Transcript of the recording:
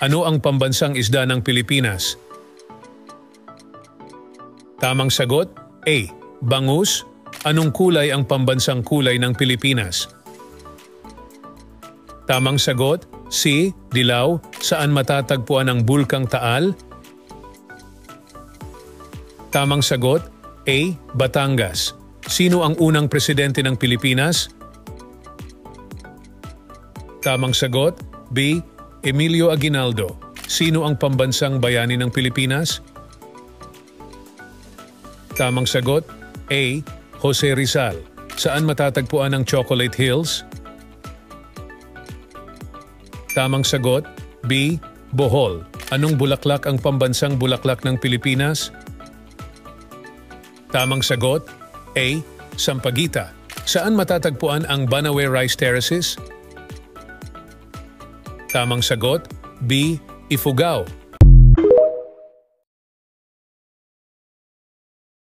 Ano ang pambansang isda ng Pilipinas? Tamang sagot, A. Bangus. Anong kulay ang pambansang kulay ng Pilipinas? Tamang sagot, C. Dilaw. Saan matatagpuan ang Bulkang Taal? Tamang sagot, A. Batangas. Sino ang unang presidente ng Pilipinas? Tamang sagot, B. Emilio Aguinaldo. Sino ang pambansang bayani ng Pilipinas? Tamang sagot, A. Jose Rizal. Saan matatagpuan ang Chocolate Hills? Tamang sagot, B. Bohol. Anong bulaklak ang pambansang bulaklak ng Pilipinas? Tamang sagot, A. Sampaguita. Saan matatagpuan ang Banawe Rice Terraces? Tamang sagot, B. Ifugao.